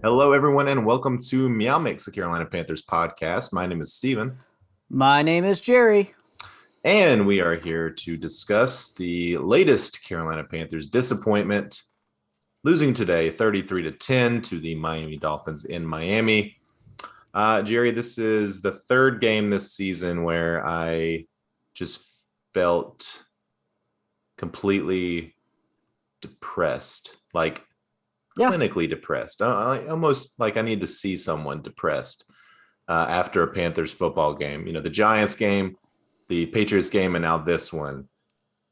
Hello, everyone, and welcome to MeowMix, the Carolina Panthers podcast. My name is Steven. My name is Jerry. And we are here to discuss the latest Carolina Panthers disappointment, losing today 33-10 to the Miami Dolphins in Miami. Jerry, this is the third game this season where I just felt completely depressed, clinically depressed. Almost like I need to see someone depressed after a Panthers football game. The Giants game, the Patriots game, and now this one.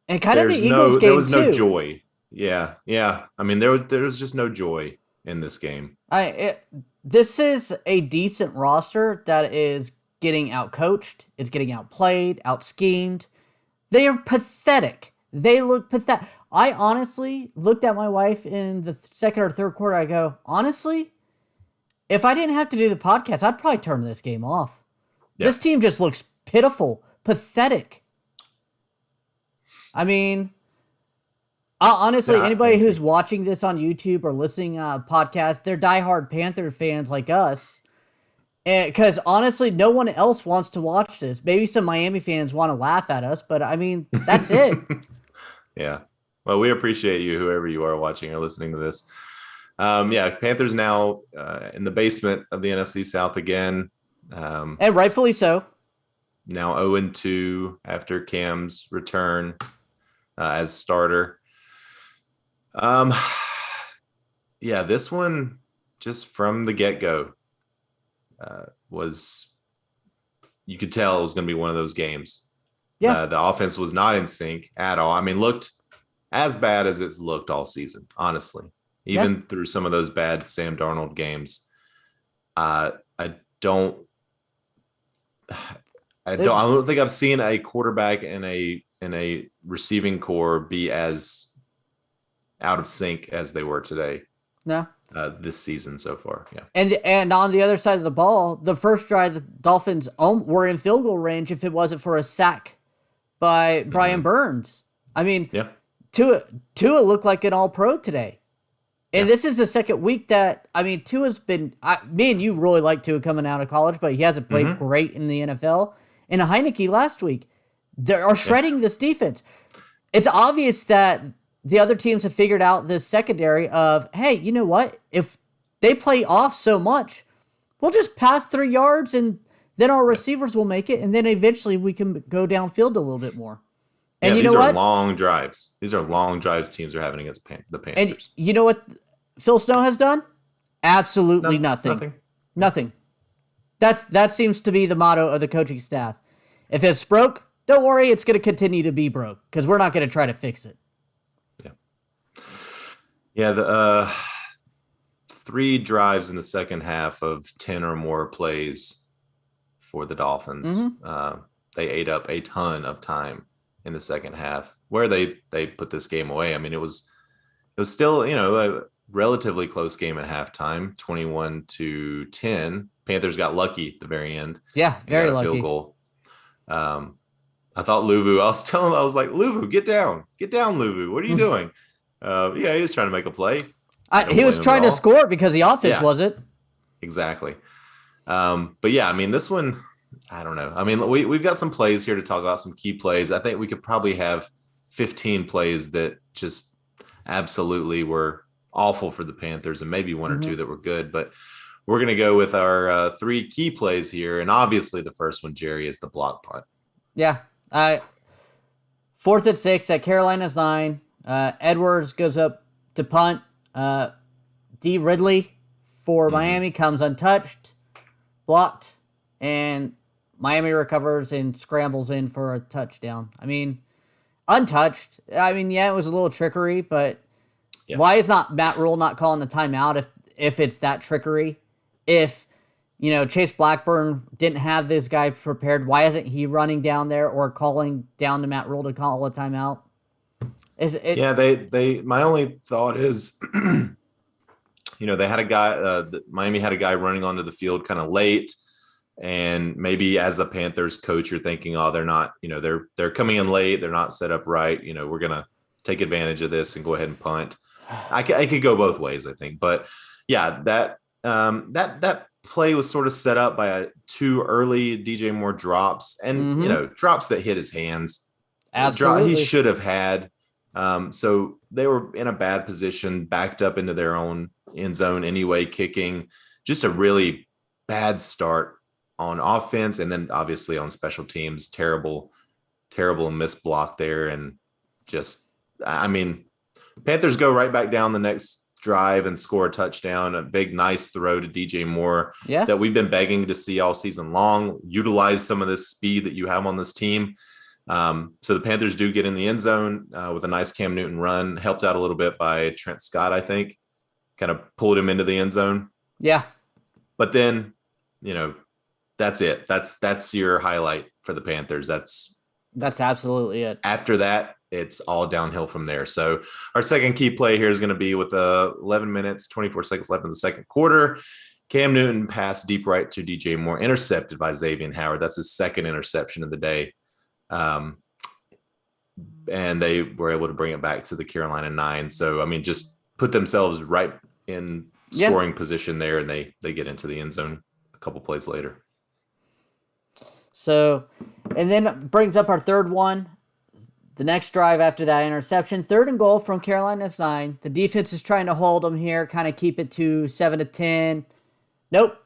And kind of the Eagles game, there was no too. joy. Yeah. I mean, there was just no joy in this game. This is a decent roster that is getting outcoached. It's getting outplayed, out-schemed. They are pathetic. They look pathetic. I honestly looked at my wife in the second or third quarter. I go, honestly, if I didn't have to do the podcast, I'd probably turn this game off. Yeah. This team just looks pitiful, pathetic. I mean, honestly, anybody who's watching this on YouTube or listening podcast, they're diehard Panther fans like us. Because honestly, no one else wants to watch this. Maybe some Miami fans want to laugh at us, but I mean, that's it. Yeah. Well, we appreciate you, whoever you are watching or listening to this. Panthers now in the basement of the NFC South again. And rightfully so. Now 0-2 after Cam's return as starter. This one, just from the get-go, you could tell it was going to be one of those games. Yeah. The offense was not in sync at all. I mean, looked as bad as it's looked all season, honestly. Even through some of those bad Sam Darnold games. I don't think I've seen a quarterback in a receiving core be as out of sync as they were today. No. This season so far. Yeah. And on the other side of the ball, the first drive, the Dolphins were in field goal range if it wasn't for a sack by Brian Burns. I mean, Tua looked like an all-pro today. And this is the second week that, I mean, Tua's been, me and you really like Tua coming out of college, but he hasn't played great in the NFL. And Heineke last week, they are shredding this defense. It's obvious that the other teams have figured out this secondary of, hey, you know what? If they play off so much, we'll just pass 3 yards and then our receivers will make it. And then eventually we can go downfield a little bit more. And you know what? These are long drives. These are long drives teams are having against the Panthers. And you know what Phil Snow has done? Absolutely nothing. Nothing. That seems to be the motto of the coaching staff. If it's broke, don't worry, it's going to continue to be broke because we're not going to try to fix it. Yeah, the 3 drives in the second half of 10 or more plays for the Dolphins. They ate up a ton of time in the second half where they put this game away. I mean, it was still, a relatively close game at halftime, 21-10. Panthers got lucky at the very end. Yeah, very lucky. Field goal. I thought Luvu, I was like, Luvu, get down, Luvu. What are you doing? He was trying to make a play. He was trying to score because the offense wasn't. Exactly. But yeah, I mean, this one, I don't know. I mean, we've got some plays here to talk about, some key plays. I think we could probably have 15 plays that just absolutely were awful for the Panthers and maybe 1 or 2 that were good. But we're going to go with our 3 key plays here. And obviously the first one, Jerry, is the block punt. Yeah. 4th and 6 at Carolina's 9. Edwards goes up to punt. D. Ridley for Miami comes untouched, blocked, and Miami recovers and scrambles in for a touchdown. I mean, untouched. I mean, it was a little trickery, but why is not Matt Rule not calling the timeout if it's that trickery? If, Chase Blackburn didn't have this guy prepared, why isn't he running down there or calling down to Matt Rule to call a timeout? My only thought is, they had a guy, Miami had a guy running onto the field kind of late. And maybe as a Panthers coach, you're thinking, oh, they're not, they're coming in late. They're not set up right. We're going to take advantage of this and go ahead and punt. I could go both ways, I think. But yeah, that that play was sort of set up by two early DJ Moore drops, and drops that hit his hands. Drop he Absolutely. should have had. So they were in a bad position, backed up into their own end zone anyway, kicking. Just a really bad start on offense, and then obviously on special teams, terrible missed block there, and just I mean, Panthers go right back down the next drive and score a touchdown, a big nice throw to DJ Moore Yeah. that we've been begging to see all season long. Utilize some of this speed that you have on this team. So the Panthers do get in the end zone with a nice Cam Newton run, helped out a little bit by Trent Scott, I think, kind of pulled him into the end zone. Yeah. But then, that's it. That's your highlight for the Panthers. That's absolutely it. After that, it's all downhill from there. So our second key play here is going to be with 11 minutes, 24 seconds left in the second quarter. Cam Newton passed deep right to DJ Moore, intercepted by Xavier Howard. That's his second interception of the day. And they were able to bring it back to the Carolina 9. So, I mean, just put themselves right in scoring position there, and they get into the end zone a couple plays later. So, and then brings up our third one. The next drive after that interception, 3rd and goal from Carolina's 9. The defense is trying to hold them here, kind of keep it to 7-10. Nope.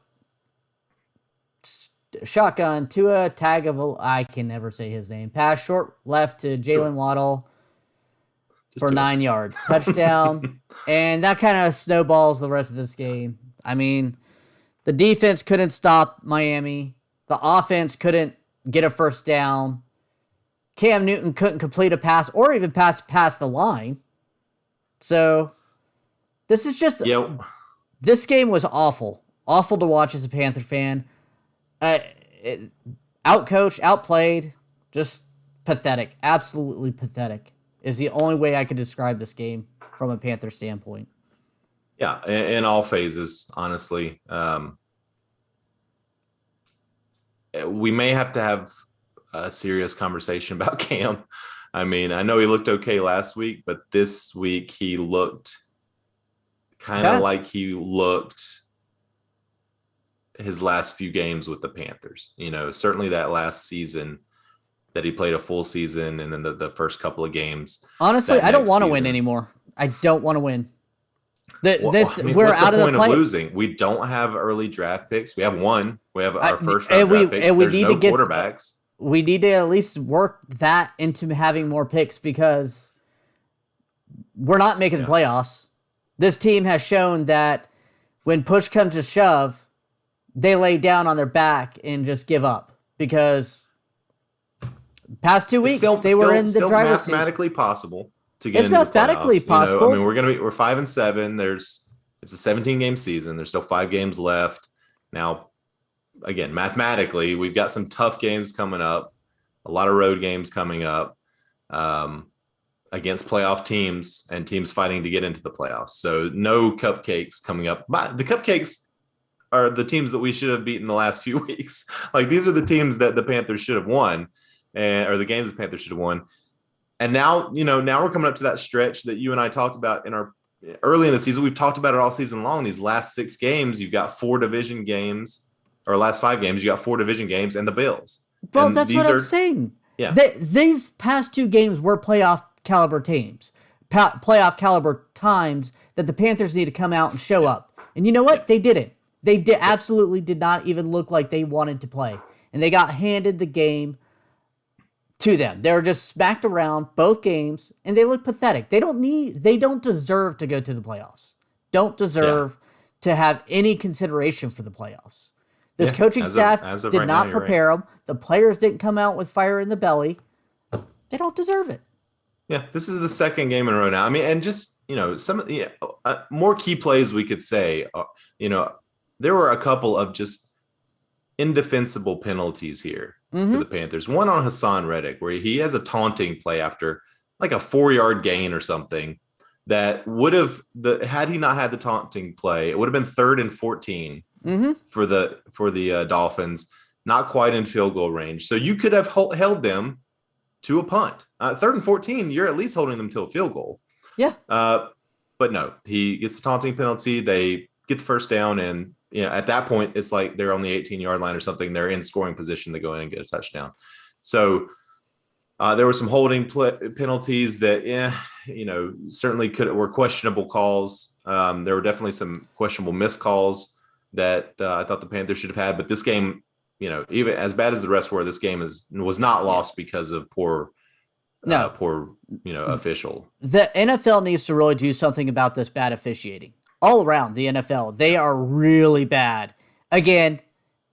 Shotgun to a tag of I can never say his name. Pass short left to Jalen Waddle for 9 yards. Touchdown. And that kind of snowballs the rest of this game. I mean, the defense couldn't stop Miami. The offense couldn't get a first down. Cam Newton couldn't complete a pass or even pass past the line. So this is just this game was awful. Awful to watch as a Panther fan. Outcoached, outplayed, just pathetic. Absolutely pathetic is the only way I could describe this game from a Panther standpoint. Yeah, in all phases, honestly. We may have to have a serious conversation about Cam. I mean, I know he looked okay last week, but this week he looked kind of like he looked his last few games with the Panthers. Certainly that last season that he played a full season, and then the first couple of games. Honestly, I don't want to win anymore. I don't want to win. We're out of the play. Losing. We don't have early draft picks. We have one. We have our first round draft picks. And we need to get quarterbacks. We need to at least work that into having more picks because we're not making the playoffs. This team has shown that when push comes to shove, they lay down on their back and just give up because past 2 weeks they were in the driver's seat. Mathematically possible to get. It's mathematically possible. I mean, we're 5-7. It's a 17-game season. There's still 5 games left. Now, again, mathematically, we've got some tough games coming up, a lot of road games coming up against playoff teams and teams fighting to get into the playoffs. So no cupcakes coming up. But the cupcakes are the teams that we should have beaten the last few weeks. Like, these are the teams that the Panthers should have won, or the games the Panthers should have won. And now, now we're coming up to that stretch that you and I talked about early in the season. We've talked about it all season long. These last 6 games, you've got 4 division games. Or last 5 games, you got 4 division games and the Bills. Well, that's what I'm saying. Yeah. These past 2 games were playoff caliber teams. Playoff caliber times that the Panthers need to come out and show up. And you know what? Yeah. They didn't. They absolutely did not even look like they wanted to play. And they got handed the game to them. They were just smacked around both games, and they look pathetic. They don't deserve to go to the playoffs. Don't deserve to have any consideration for the playoffs. This coaching staff did not prepare them. The players didn't come out with fire in the belly. They don't deserve it. Yeah, this is the second game in a row now. I mean, and just, some of the more key plays we could say, there were a couple of just indefensible penalties here for the Panthers. One on Hassan Reddick, where he has a taunting play after like a 4-yard gain or something that would have, had he not had the taunting play, it would have been 3rd and 14. For the Dolphins, not quite in field goal range. So you could have held them to a punt. 3rd and 14, you're at least holding them to a field goal. Yeah. But no, he gets the taunting penalty. They get the first down, and at that point, it's like they're on the 18-yard line or something. They're in scoring position to go in and get a touchdown. So there were some holding penalties that, certainly were questionable calls. There were definitely some questionable missed calls that I thought the Panthers should have had. But this game, even as bad as the rest were, this game was not lost because of poor official. The NFL needs to really do something about this bad officiating. All around the NFL, they are really bad. Again,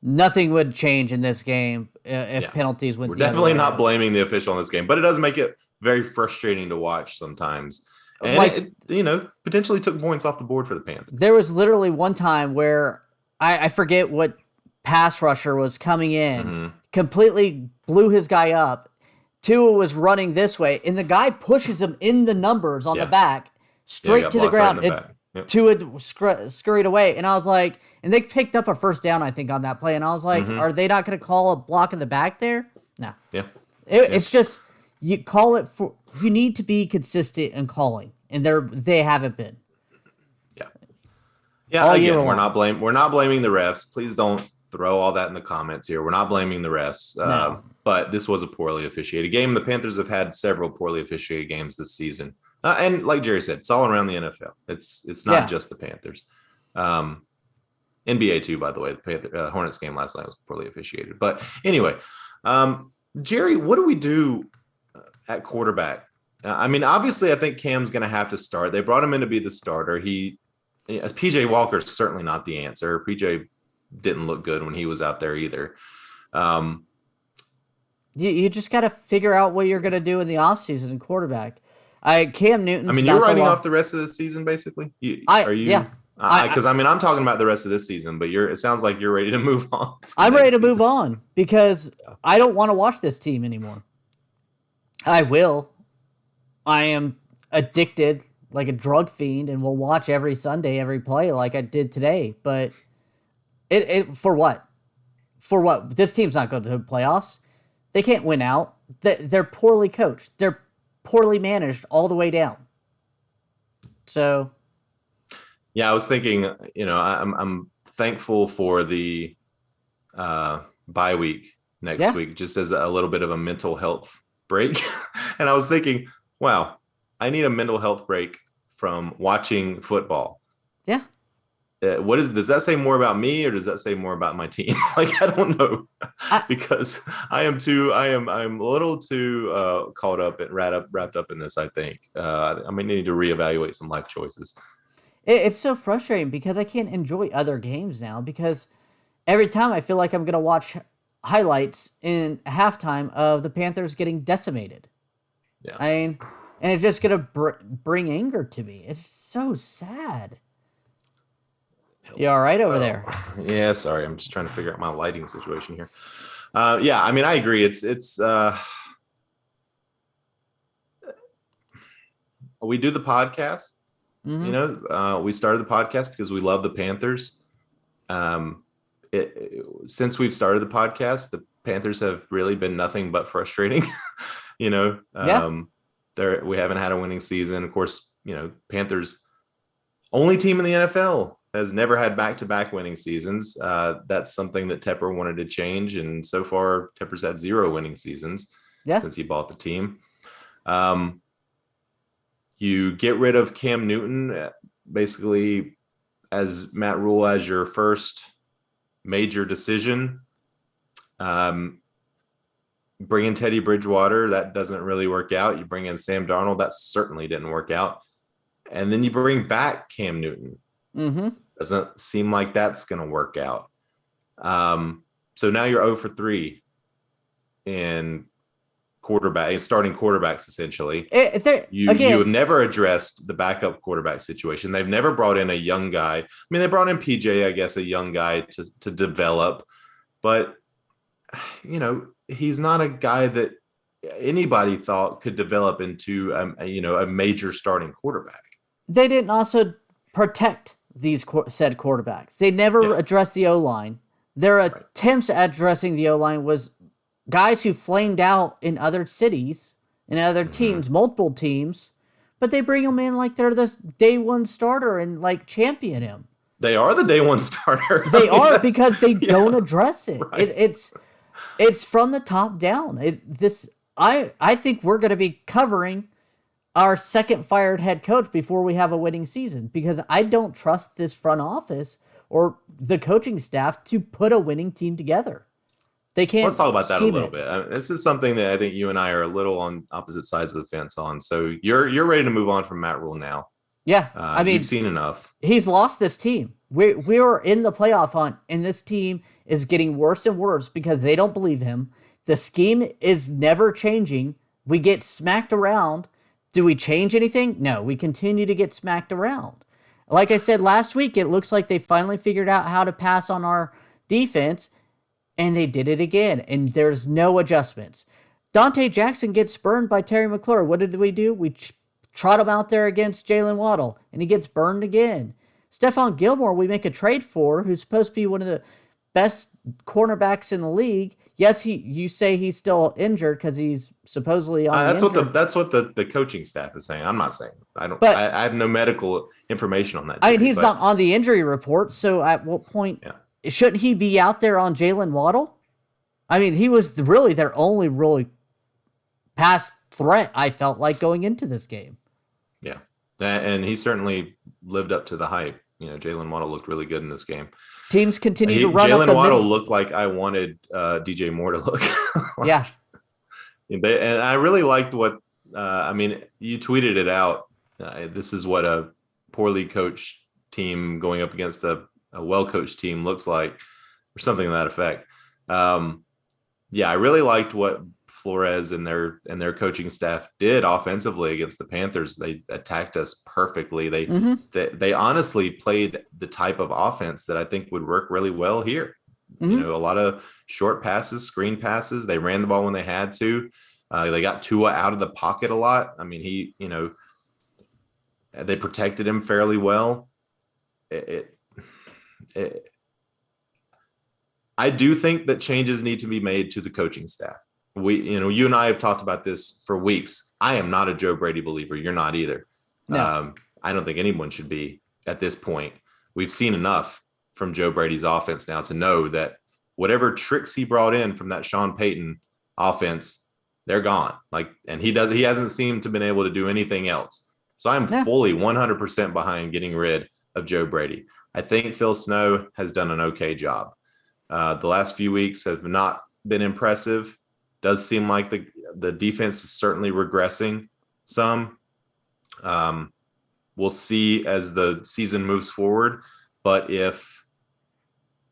nothing would change in this game if penalties went. We're definitely not blaming the official in this game, but it does make it very frustrating to watch sometimes. And it potentially took points off the board for the Panthers. There was literally one time where I forget what pass rusher was coming in, completely blew his guy up. Tua was running this way, and the guy pushes him in the numbers on the back, straight to the ground. Tua scurried away, and I was like, and they picked up a first down, I think, on that play, and I was like, are they not going to call a block in the back there? No. Yeah. It's just, you call it for, you need to be consistent in calling, and they haven't been. Yeah. Yeah. Again, we're not blaming the refs. Please don't throw all that in the comments here. We're not blaming the refs. No. But this was a poorly officiated game. The Panthers have had several poorly officiated games this season. And like Jerry said, it's all around the NFL. It's not just the Panthers. NBA too, by the way. The Hornets game last night was poorly officiated. But anyway, Jerry, what do we do at quarterback? Obviously, I think Cam's going to have to start. They brought him in to be the starter. PJ Walker's certainly not the answer. PJ didn't look good when he was out there either. You just got to figure out what you're going to do in the offseason in quarterback. Cam Newton. You're writing off the rest of the season, basically. Yeah. Because I'm talking about the rest of this season, but it sounds like you're ready to move on. I'm ready to move on because I don't want to watch this team anymore. I will. I am addicted like a drug fiend and will watch every Sunday, every play like I did today. But it for what? For what? This team's not going to the playoffs. They can't win out. They're poorly coached. They're poorly managed all the way down. So, yeah, I was thinking, I'm thankful for the bye week next week, just as a little bit of a mental health break. And I was thinking, wow, I need a mental health break from watching football. Yeah. Does that say more about me or does that say more about my team? I don't know, because I'm a little too caught up and wrapped up in this. I think I may need to reevaluate some life choices. It's so frustrating because I can't enjoy other games now because every time I feel like I'm going to watch highlights in halftime of the Panthers getting decimated. Yeah. And it's just going to bring anger to me. It's so sad. You all right over there? Yeah, sorry. I'm just trying to figure out my lighting situation here. I agree. It's we do the podcast. We started the podcast because we love the Panthers. Since we've started the podcast, the Panthers have really been nothing but frustrating. We haven't had a winning season. Of course, Panthers, only team in the NFL, has never had back-to-back winning seasons. That's something that Tepper wanted to change, and so far Tepper's had 0 winning seasons since he bought the team. You get rid of Cam Newton, basically as Matt Rule as your first major decision. Bring in Teddy Bridgewater, that doesn't really work out. You bring in Sam Darnold, that certainly didn't work out. And then you bring back Cam Newton. Doesn't seem like that's going to work out. So now you're 0 for 3 in starting quarterbacks, essentially. You have never addressed the backup quarterback situation. They've never brought in a young guy. They brought in PJ, I guess, a young guy to develop. But, he's not a guy that anybody thought could develop into, a major starting quarterback. They didn't also protect these said quarterbacks. They never addressed the O-line. Their attempts at addressing the O-line was guys who flamed out in other cities and other teams, multiple teams, but they bring them in like they're the day one starter and like champion him. They are the day one starter. They are that's, because they yeah, don't address it. right. It's from the top down. I think we're going to be covering our second fired head coach before we have a winning season because I don't trust this front office or the coaching staff to put a winning team together. They Let's can't talk about that a scheme little it. bit. This is something that I think you and I are a little on opposite sides of the fence on. So you're ready to move on from Matt Rule now. Yeah, I You've mean, seen enough. he's lost this team. We're in the playoff hunt, and this team is getting worse and worse because they don't believe him. The scheme is never changing. We get smacked around. Do we change anything? No, we continue to get smacked around. Like I said last week, it looks like they finally figured out how to pass on our defense, and they did it again, and there's no adjustments. Dante Jackson gets burned by Terry McClure. What did we do? We trot him out there against Jalen Waddle, and he gets burned again. Stephon Gilmore, we make a trade for, who's supposed to be one of the best cornerbacks in the league. Yes, you say he's still injured because he's supposedly on That's the what injured. that's what the coaching staff is saying. I'm not saying. I don't. But I have no medical information on that. I mean, Jerry, he's not on the injury report. So at what point yeah. shouldn't he be out there on Jalen Waddle? I mean, he was really their only really pass threat. I felt like going into this game. Yeah, and he certainly lived up to the hype. Jalen Waddle looked really good in this game. Teams continue to run up the Jalen Waddle middle. looked like I wanted DJ Moore to look. Yeah. And I really liked what I mean. You tweeted it out. This is what a poorly coached team going up against a well-coached team looks like, or something to that effect. Yeah, I really liked what Flores and their coaching staff did offensively against the Panthers. They attacked us perfectly. They honestly played the type of offense that I think would work really well here. A lot of short passes, screen passes. They ran the ball when they had to. They got Tua out of the pocket a lot. I mean, they protected him fairly well. I do think that changes need to be made to the coaching staff. You and I have talked about this for weeks. I am not a Joe Brady believer. You're not either. No. I don't think anyone should be at this point. We've seen enough from Joe Brady's offense now to know that whatever tricks he brought in from that Sean Payton offense, they're gone. And he hasn't seemed to been able to do anything else. So I'm fully 100% behind getting rid of Joe Brady. I think Phil Snow has done an okay job. The last few weeks have not been impressive. Does seem like the defense is certainly regressing some. We'll see as the season moves forward. But if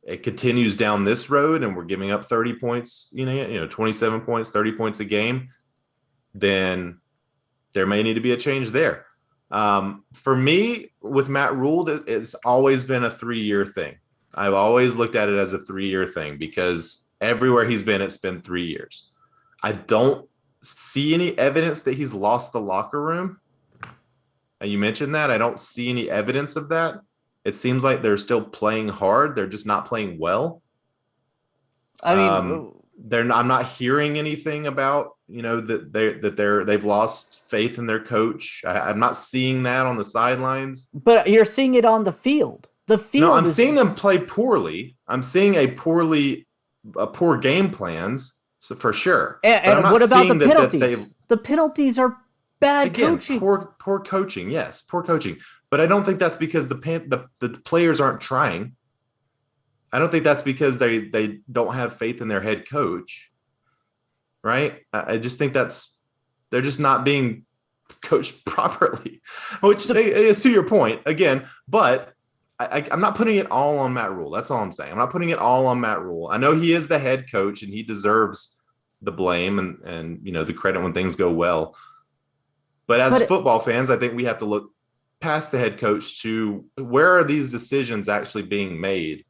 it continues down this road and we're giving up 30 points, 27 points, 30 points a game, then there may need to be a change there. For me, with Matt Rule, it's always been a 3-year thing. I've always looked at it as a 3-year thing because everywhere he's been, it's been 3 years. I don't see any evidence that he's lost the locker room. And you mentioned that. I don't see any evidence of that. It seems like they're still playing hard. They're just not playing well. I mean, I'm not hearing anything about, that they've lost faith in their coach. I'm not seeing that on the sidelines. But you're seeing it on the field. No, I'm seeing them play poorly. I'm seeing poor game plans. So for sure. And what about the penalties? The penalties are bad coaching. Poor coaching. Yes, poor coaching. But I don't think that's because the players aren't trying. I don't think that's because they don't have faith in their head coach. Right? I just think they're just not being coached properly, which is to your point again. But I'm not putting it all on Matt Rule. That's all I'm saying. I'm not putting it all on Matt Rule. I know he is the head coach and he deserves the blame and the credit when things go well. But as football fans, I think we have to look past the head coach to where are these decisions actually being made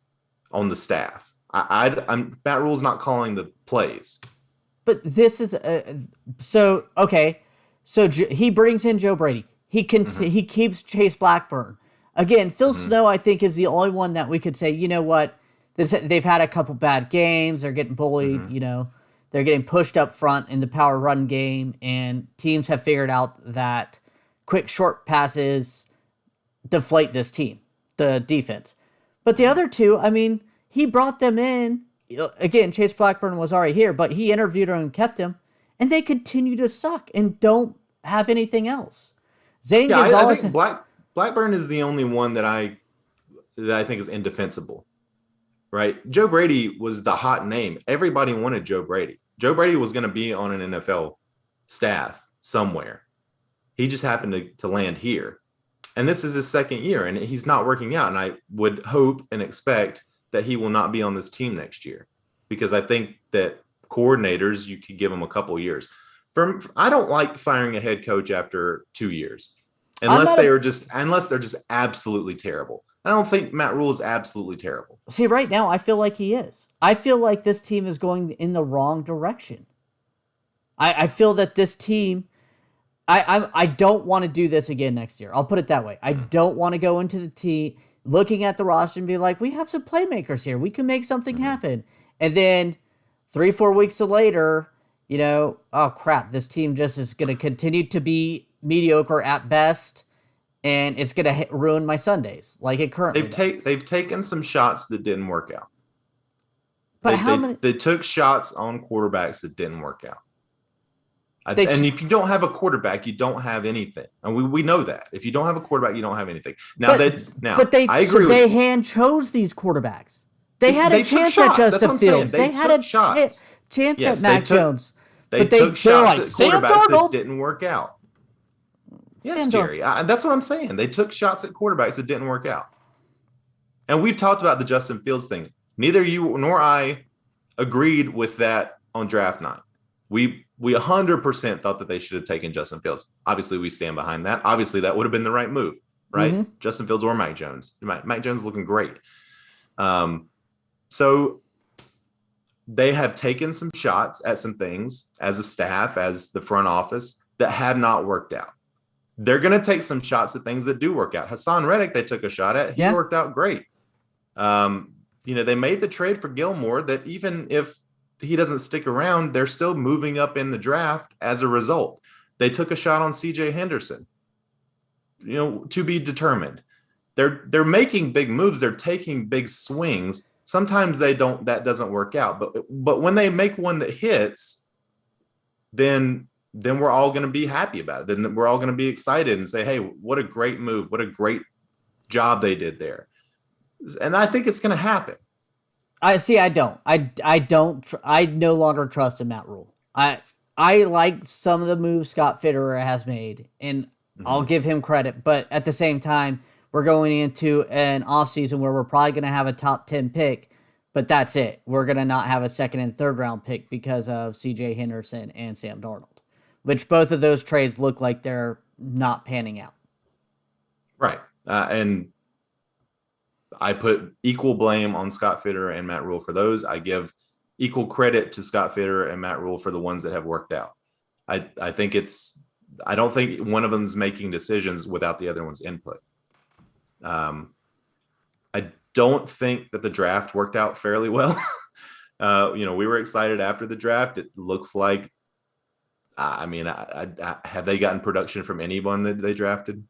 on the staff. Matt Rule's not calling the plays. But this is so okay. So he brings in Joe Brady. He keeps Chase Blackburn. Again, Phil Snow, I think, is the only one that we could say, you know what, they've had a couple bad games. They're getting bullied, they're getting pushed up front in the power run game, and teams have figured out that quick short passes deflate this team, the defense. But the other two, I mean, he brought them in. Again, Chase Blackburn was already here, but he interviewed them and kept them, and they continue to suck and don't have anything else. Zane Yeah, I Gonzalez. think Blackburn is the only one that I think is indefensible. Right? Joe Brady was the hot name. Everybody wanted Joe Brady. Joe Brady was going to be on an NFL staff somewhere. He just happened to land here. And this is his second year, and he's not working out. And I would hope and expect that he will not be on this team next year, because I think that coordinators, you could give them a couple years. I don't like firing a head coach after 2 years, unless they're just absolutely terrible. I don't think Matt Rule is absolutely terrible. See, right now, I feel like he is. I feel like this team is going in the wrong direction. I feel that this team, I don't want to do this again next year. I'll put it that way. I don't want to go into the team looking at the roster and be like, we have some playmakers here. We can make something happen. And then 3-4 weeks later, oh crap, this team just is going to continue to be mediocre at best. And it's going to ruin my Sundays like it currently does. They've taken some shots that didn't work out. But they took shots on quarterbacks that didn't work out. And if you don't have a quarterback, you don't have anything. And we know that. If you don't have a quarterback, you don't have anything. I agree. They hand chose these quarterbacks. They had a chance at Justin Fields. They had a chance at Mac Jones. They took shots at quarterbacks that didn't work out. Yes, Jerry. That's what I'm saying. They took shots at quarterbacks that didn't work out. And we've talked about the Justin Fields thing. Neither you nor I agreed with that on draft night. We 100% thought that they should have taken Justin Fields. Obviously, we stand behind that. Obviously, that would have been the right move, right? Mm-hmm. Justin Fields or Mac Jones. Mac Jones is looking great. So they have taken some shots at some things as a staff, as the front office, that have not worked out. They're going to take some shots at things that do work out. Hassan Reddick, they took a shot at. He worked out great. They made the trade for Gilmore that even if he doesn't stick around, they're still moving up in the draft as a result. They took a shot on CJ Henderson, to be determined. They're making big moves. They're taking big swings. Sometimes that doesn't work out. But when they make one that hits, then we're all going to be happy about it. Then we're all going to be excited and say, hey, what a great move. What a great job they did there. And I think it's going to happen. I don't. I no longer trust in Matt Rule. I like some of the moves Scott Fitterer has made, and I'll give him credit. But at the same time, we're going into an offseason where we're probably going to have a top 10 pick, but that's it. We're going to not have a second and third round pick because of CJ Henderson and Sam Darnold, which both of those trades look like they're not panning out. Right. And I put equal blame on Scott Fitterer and Matt Rule for those. I give equal credit to Scott Fitterer and Matt Rule for the ones that have worked out. I don't think one of them's making decisions without the other one's input. I don't think that the draft worked out fairly well. We were excited after the draft. It looks like, have they gotten production from anyone that they drafted?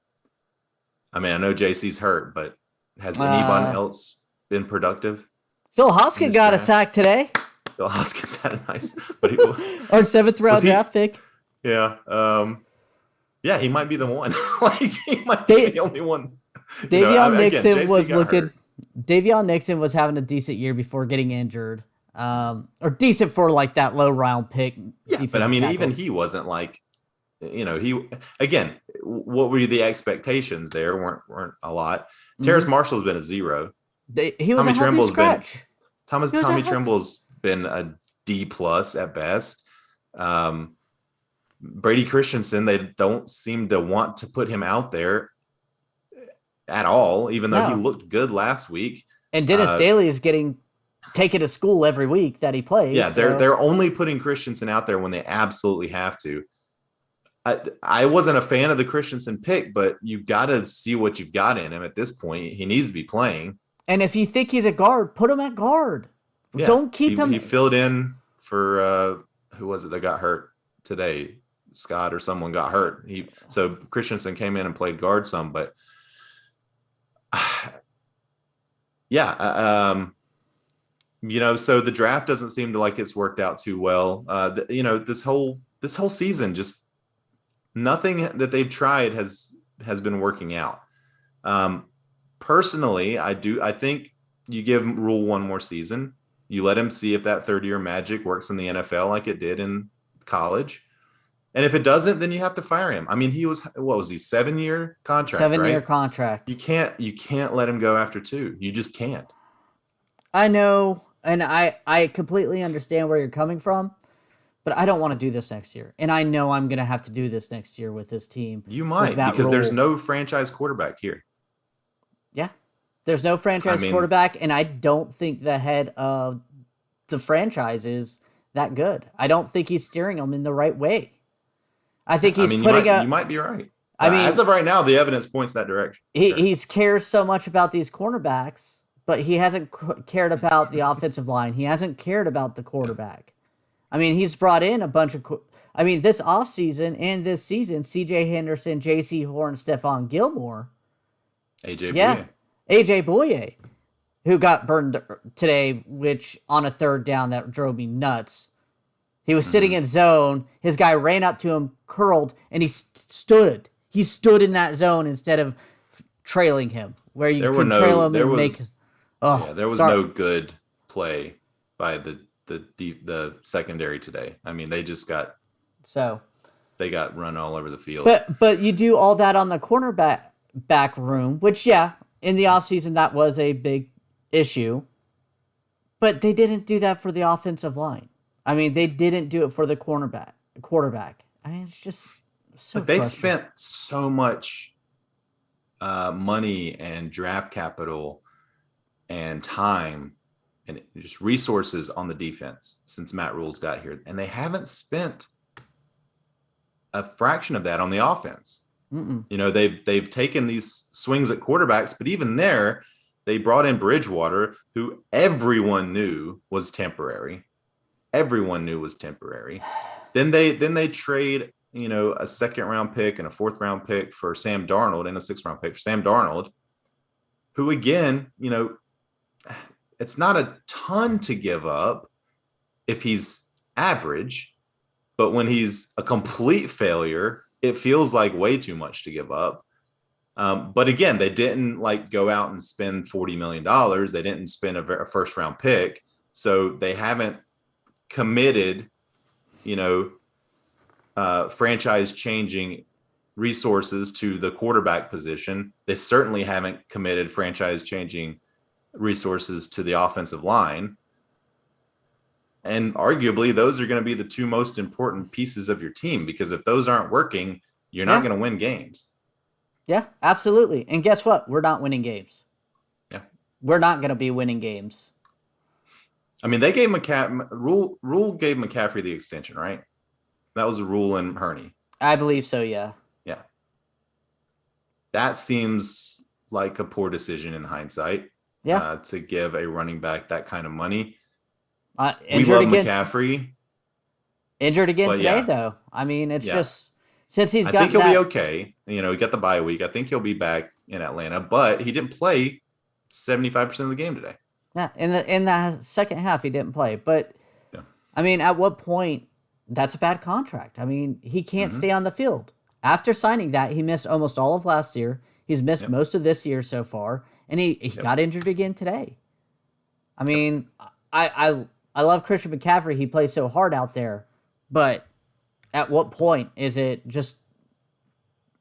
I know JC's hurt, but has anyone else been productive? Phil Hoskins got a sack today. Phil Hoskins had a nice, but our 7th round draft pick. Yeah. He might be the one. He might be the only one. Davion Nixon was having a decent year before getting injured. Or decent for like that low round pick. Yeah, but even he wasn't like, what were the expectations there? Weren't a lot. Terrace Marshall's been a 0. He was Tommy a healthy scratch. Tommy Tremble's been a D+ at best. Brady Christensen, they don't seem to want to put him out there at all, even though he looked good last week. And Dennis Daly is getting taken to school every week that he plays. Yeah, they're only putting Christensen out there when they absolutely have to. I wasn't a fan of the Christensen pick, but you've got to see what you've got in him at this point. He needs to be playing. And if you think he's a guard, put him at guard. Yeah, don't keep him. He filled in for who was it that got hurt today? Scott or someone got hurt. So Christensen came in and played guard some, but Yeah. So the draft doesn't seem to like it's worked out too well. This whole season, just nothing that they've tried has been working out. Um, Personally, I think you give Rule one more season. You let him see if that third year magic works in the NFL like it did in college. And if it doesn't, then you have to fire him. I mean, what was he, 7-year contract, 7-year right? contract. You can't let him go after two. You just can't. I know, and I completely understand where you're coming from, but I don't want to do this next year. And I know I'm going to have to do this next year with this team You with might, Matt because there's Rule. no franchise quarterback here. Yeah. There's no I franchise mean, quarterback, and I don't think the head of the franchise is that good. I don't think he's steering them in the right way. I think I he's mean, putting you might be right. I As mean, of right now, the evidence points that direction. Sure. he's cares so much about these cornerbacks, but he hasn't cared about the offensive line. He hasn't cared about the Yeah. quarterback. I mean, he's brought in a bunch of. I mean, this offseason and this season, C.J. Henderson, J.C. Horn, Stephon Gilmore. AJ Yeah, Bouye. A.J. Bouye, who got burned today, which on a third down that drove me nuts. He was sitting Mm-hmm. in zone. His guy ran up to him, curled, and he stood. He stood in that zone instead of trailing him, where you There were can trail no, him there and make. was, Oh, yeah, there was sorry. no good play by the secondary today. I mean, So, they got run all over the field. but you do all that on the cornerback back room, which yeah, in the offseason that was a big issue. But they didn't do that for the offensive line. I mean, they didn't do it for the quarterback. I mean, it's just so But they've frustrating. spent so much money and draft capital and time and just resources on the defense since Matt Rule's got here, and they haven't spent a fraction of that on the offense. Mm-mm. They've taken these swings at quarterbacks, but even there, they brought in Bridgewater, who everyone knew was temporary. Everyone knew was temporary. Then they trade, a second round pick and a fourth round pick for Sam Darnold and a sixth round pick for Sam Darnold, who again, it's not a ton to give up if he's average, but when he's a complete failure, it feels like way too much to give up. But again, they didn't like go out and spend $40 million. They didn't spend a first round pick, so they haven't committed, franchise changing resources to the quarterback position. They certainly haven't committed franchise changing resources to the offensive line. And arguably, those are going to be the two most important pieces of your team, because if those aren't working, you're not Yeah, going to win games. yeah, absolutely. And guess what? We're not winning games. Yeah. We're not going to be winning games. I mean, they gave Rule gave McCaffrey the extension, right? That was a Rule and Hurney. I believe so, yeah. Yeah. That seems like a poor decision in hindsight, Yeah. to give a running back that kind of money. We Injured love again. McCaffrey, Injured again but today, yeah, though. I mean, it's yeah. just since he's I think gotten he'll be that. okay. He got the bye week. I think he'll be back in Atlanta, but he didn't play 75% of the game today. Yeah, in the second half he didn't play, but Yeah. I mean, at what point? That's a bad contract. I mean, he can't Mm-hmm. stay on the field. After signing that, he missed almost all of last year. He's missed Yep. most of this year so far, and he Yep. got injured again today. I Yep. mean, I love Christian McCaffrey. He plays so hard out there, but at what point is it just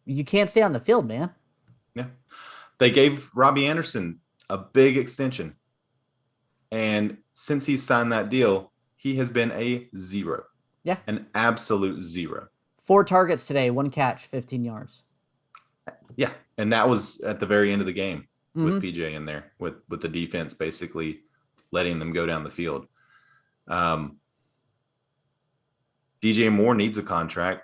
you can't stay on the field, man? Yeah. They gave Robbie Anderson a big extension. And since he signed that deal, he has been a zero, Yeah, an absolute zero. 4 targets today, 1 catch, 15 yards. Yeah. And that was at the very end of the game with Mm-hmm. PJ in there, with the defense basically letting them go down the field. DJ Moore needs a contract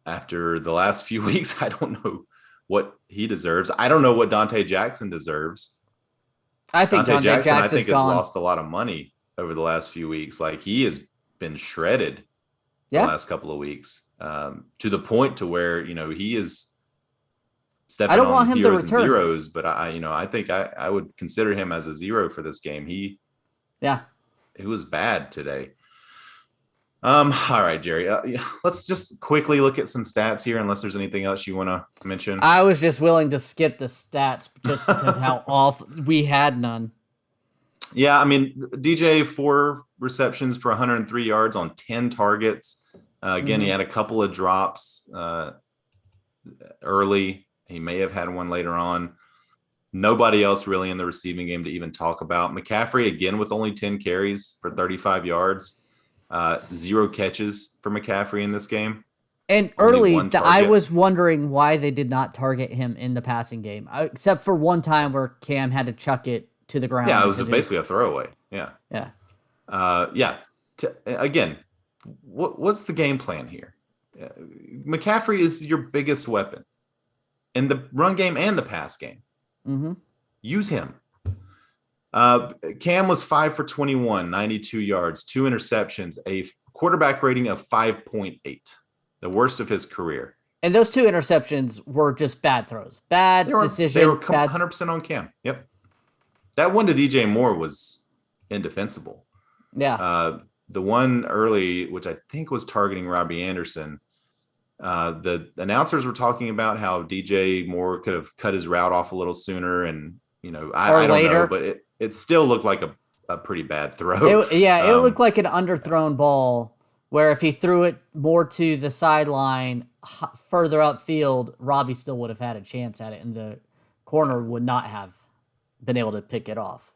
after the last few weeks. I don't know what he deserves. I don't know what Dante Jackson deserves. I think Dante Dante Jackson, I Jackson's think, has gone. lost a lot of money over the last few weeks. Like, he has been shredded the Yeah, last couple of weeks, to the point to where, he is I stepping don't on want him to heroes and return. zeros, but I think I would consider him as a zero for this game. Yeah. He was bad today. All right, Jerry. Let's just quickly look at some stats here, unless there's anything else you want to mention. I was just willing to skip the stats just because how awful we had none. Yeah, I mean, DJ 4 receptions for 103 yards on 10 targets. Again, he had a couple of drops early. He may have had one later on. Nobody else really in the receiving game to even talk about. McCaffrey, again, with only 10 carries for 35 yards. 0 catches for McCaffrey in this game. And Only early, one I target. was wondering why they did not target him in the passing game, except for one time where Cam had to chuck it to the ground. Yeah, it was basically a throwaway. Yeah. Yeah. Yeah. Again, what's the game plan here? McCaffrey is your biggest weapon in the run game and the pass game. Use him. Cam was 5 for 21, 92 yards, 2 interceptions, a quarterback rating of 5.8, the worst of his career. And those 2 interceptions were just bad throws, bad decision. They were 100% on Cam. Yep. That one to DJ Moore was indefensible. Yeah. The one early, which I think was targeting Robbie Anderson, the announcers were talking about how DJ Moore could have cut his route off a little sooner, and I don't know, but it still looked like a pretty bad throw. It looked like an underthrown ball where if he threw it more to the sideline, further upfield, Robbie still would have had a chance at it, and the corner would not have been able to pick it off.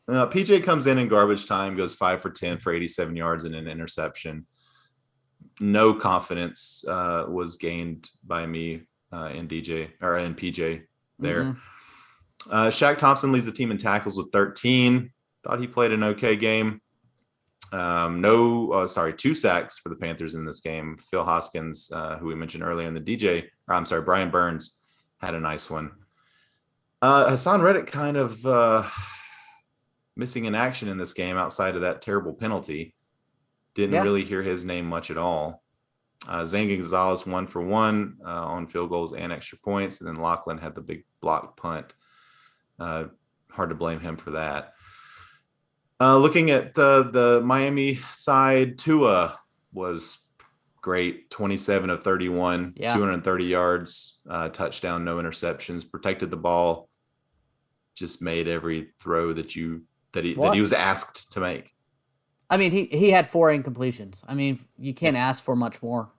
PJ comes in garbage time, goes 5 for 10 for 87 yards and an interception. No confidence was gained by me in DJ or in PJ there. Shaq Thompson leads the team in tackles with 13. Thought he played an okay game. 2 sacks for the Panthers in this game. Phil Hoskins, who we mentioned earlier in the Brian Burns had a nice one. Hassan Reddick kind of missing in action in this game outside of that terrible penalty. Didn't really hear his name much at all. Zane Gonzalez 1 for 1 on field goals and extra points. And then Lachlan had the big block punt. Hard to blame him for that. Looking at the Miami side, Tua was great. 27 of 31, 230 yards, touchdown, no interceptions, protected the ball, just made every throw that he was asked to make. I mean, he had 4 incompletions. I mean, you can't ask for much more.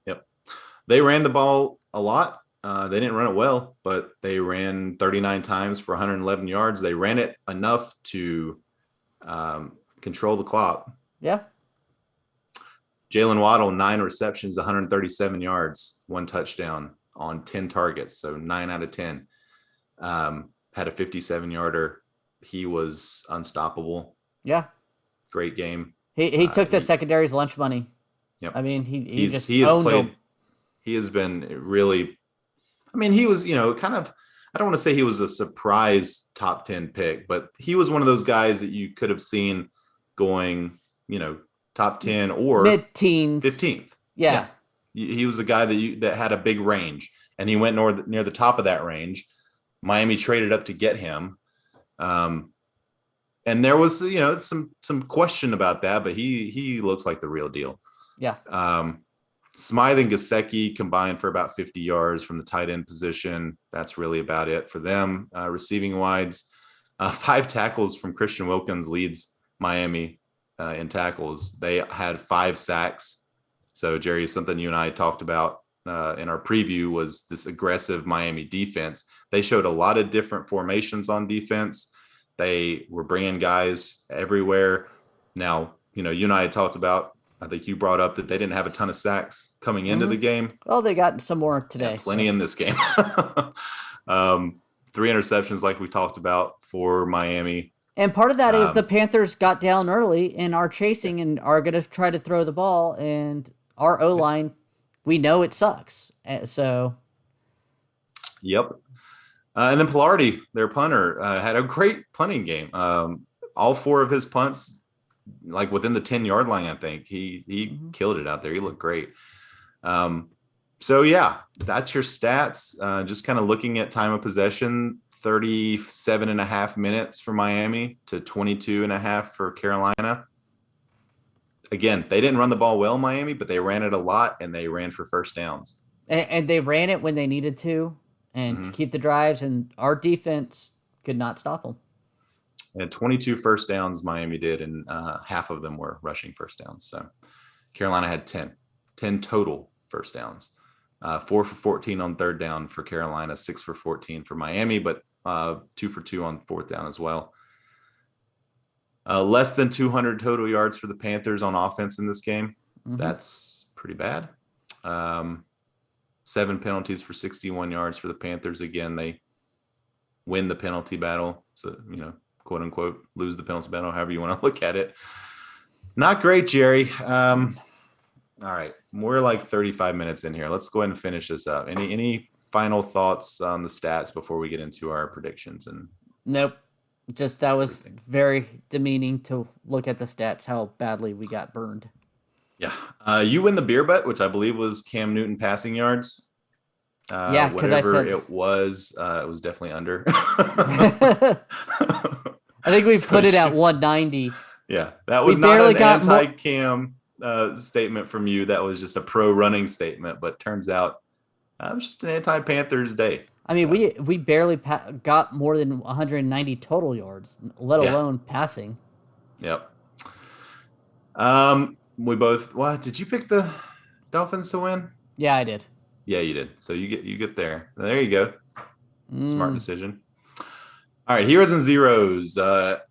Yep. They ran the ball a lot. They didn't run it well, but they ran 39 times for 111 yards. They ran it enough to control the clock. Yeah. Jalen Waddle, 9 receptions, 137 yards, 1 touchdown on 10 targets. So 9 out of 10. Had a 57-yarder. He was unstoppable. Yeah. Great game. He took the secondary's lunch money. Yep. I mean, he just owned them. He has been really, I mean, he was, kind of, I don't want to say he was a surprise top 10 pick, but he was one of those guys that you could have seen going, top 10 or mid-teens, 15th. Yeah. He was a guy that had a big range, and he went near the top of that range. Miami traded up to get him. And there was, some question about that, but he looks like the real deal. Yeah. Smythe and Gesicki combined for about 50 yards from the tight end position. That's really about it for them. Receiving wides, 5 tackles from Christian Wilkins leads Miami in tackles. They had 5 sacks. So, Jerry, something you and I talked about in our preview was this aggressive Miami defense. They showed a lot of different formations on defense. They were bringing guys everywhere. Now, you and I had talked about, I think you brought up that they didn't have a ton of sacks coming into the game. Well, they got some more today. Plenty in this game. 3 interceptions like we talked about for Miami. And part of that is the Panthers got down early and are chasing and are going to try to throw the ball. And our O-line, we know it sucks. So. Yep. And then Pilardi, their punter, had a great punting game. All 4 of his punts, like within the 10-yard line, I think. He killed it out there. He looked great. So yeah, that's your stats. Just kind of looking at time of possession, 37 and a half minutes for Miami to 22 and a half for Carolina. Again, they didn't run the ball well, Miami, but they ran it a lot and they ran for first downs. And they ran it when they needed to, and to Mm-hmm. keep the drives, and our defense could not stop them. And 22 first downs Miami did, and half of them were rushing first downs. So Carolina had 10 total first downs. 4 for 14 on third down for Carolina, 6 for 14 for Miami, but 2 for 2 on fourth down as well. Less than 200 total yards for the Panthers on offense in this game. Mm-hmm. That's pretty bad. 7 penalties for 61 yards for the Panthers. Again, they win the penalty battle. So, quote unquote, lose the penalty battle, however you want to look at it. Not great, Jerry. All right. We're like 35 minutes in here. Let's go ahead and finish this up. Any final thoughts on the stats before we get into our predictions? Nope. Just that was very demeaning to look at the stats, how badly we got burned. Yeah. You win the beer bet, which I believe was Cam Newton passing yards. Yeah, because I said it was definitely under. I think we put it at 190. Yeah, that was not an anti-Cam statement from you. That was just a pro-running statement. But turns out it was just an anti-Panthers day. I mean, we barely got more than 190 total yards, let alone passing. Yep. We both. What did you pick the Dolphins to win? Yeah, I did. Yeah, you did. So you get there. There you go. Smart decision. All right, heroes and zeros.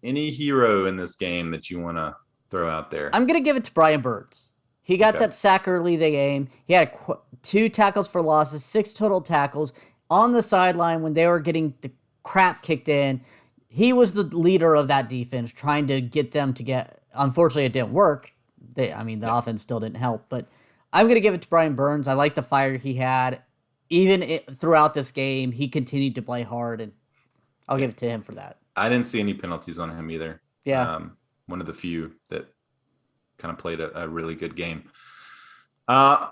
Any hero in this game that you want to throw out there? I'm gonna give it to Brian Burns. He got that sack early in the game. He had 2 tackles for losses, 6 total tackles on the sideline when they were getting the crap kicked in. He was the leader of that defense, trying to get them to get. Unfortunately, it didn't work. The offense still didn't help, but I'm going to give it to Brian Burns. I like the fire he had. Even throughout this game, he continued to play hard, and I'll give it to him for that. I didn't see any penalties on him either. Yeah. One of the few that kind of played a really good game. I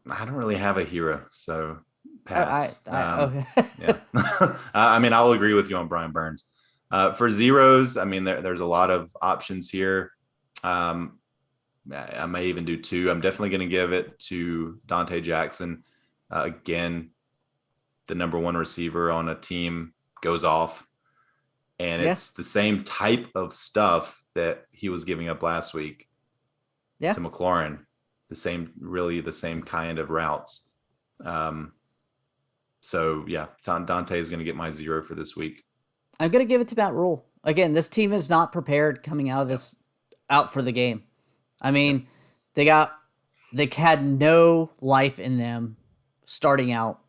don't really have a hero, so pass. Okay. Yeah. I mean, I'll agree with you on Brian Burns. For zeros, I mean, there's a lot of options here. I may even do 2. I'm definitely going to give it to Dante Jackson. Again, the number 1 receiver on a team goes off. And it's the same type of stuff that he was giving up last week to McLaurin. The same kind of routes. So, yeah, Dante is going to get my 0 for this week. I'm going to give it to Matt Rule. Again, this team is not prepared coming out of this out for the game. I mean, they had no life in them starting out.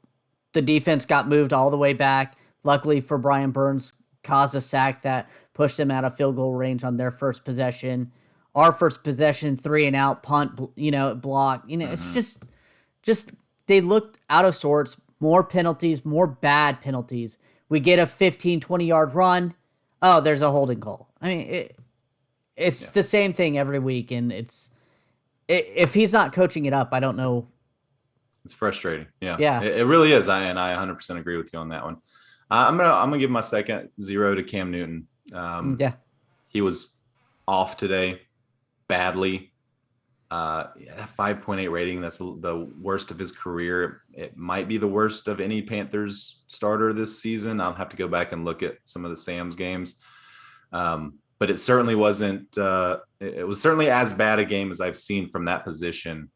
The defense got moved all the way back. Luckily for Brian Burns, caused a sack that pushed them out of field goal range on their first possession. Our first possession, 3 and out, punt, block. It's just they looked out of sorts. More penalties, more bad penalties. We get a 15, 20-yard run. Oh, there's a holding call. I mean, it's the same thing every week, and if he's not coaching it up, I don't know. It's frustrating. Yeah. It really is. I 100% agree with you on that one. I'm gonna give my second 0 to Cam Newton. He was off today, badly. 5.8 rating. That's the worst of his career. It might be the worst of any Panthers starter this season. I'll have to go back and look at some of the Sam's games. But it certainly wasn't. It was certainly as bad a game as I've seen from that position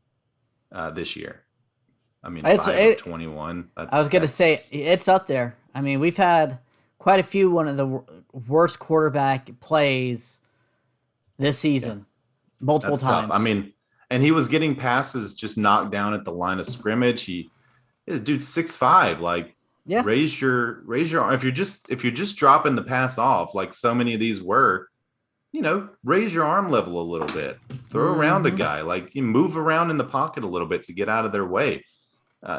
this year. I mean, 5 of 21. I was going to say it's up there. I mean, we've had quite a few one of the worst quarterback plays this season, multiple times. Tough. I mean, and he was getting passes just knocked down at the line of scrimmage. This dude's 6'5". Like, raise your arm. If you're just dropping the pass off, like so many of these were, raise your arm level a little bit. Throw around a guy. Like, you move around in the pocket a little bit to get out of their way.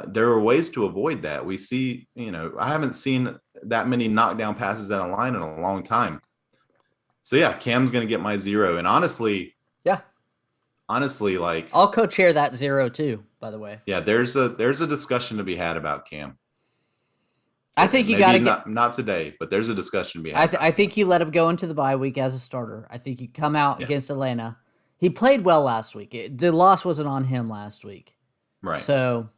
There are ways to avoid that. We see, I haven't seen that many knockdown passes at a line in a long time. So yeah, Cam's going to get my 0. And honestly, honestly, like, I'll co-chair that 0 too, by the way. yeah, there's a discussion to be had about Cam. I think you got Maybe to get. not today, but there's a discussion to be had I about Cam. think you let him go into the bye week as a starter. I think you come out Yeah, against Atlanta. He played well last week. The loss wasn't on him last week. right. So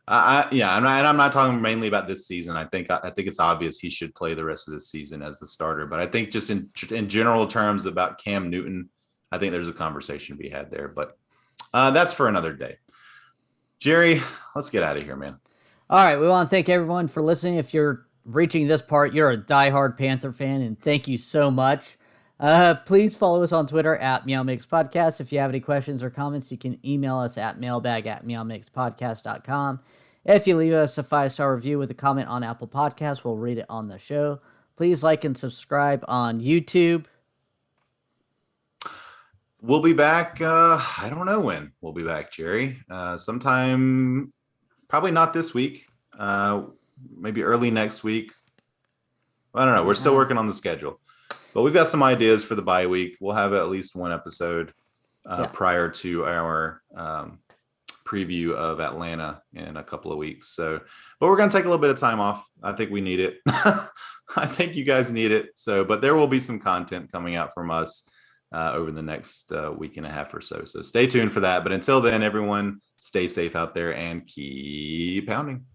Yeah, I'm not talking mainly about this season. I think it's obvious he should play the rest of this season as the starter. But I think just in general terms about Cam Newton, I think there's a conversation to be had there. But that's for another day. Jerry, let's get out of here, man. all right, we want to thank everyone for listening. If you're reaching this part, you're a diehard Panther fan, and thank you so much. Please follow us on Twitter at MeowMix Podcast. If you have any questions or comments, you can email us at mailbag@meowmixpodcast.com. If you leave us a 5-star review with a comment on Apple Podcasts, we'll read it on the show. Please like and subscribe on YouTube. We'll be back. I don't know when we'll be back, Jerry. Sometime, probably not this week. Maybe early next week. I don't know. We're still working on the schedule. But we've got some ideas for the bye week. We'll have at least one episode prior to our preview of Atlanta in a couple of weeks. But we're going to take a little bit of time off. I think we need it. I think you guys need it. But there will be some content coming out from us over the next week and a half or so. So stay tuned for that. But until then, everyone, stay safe out there and keep pounding.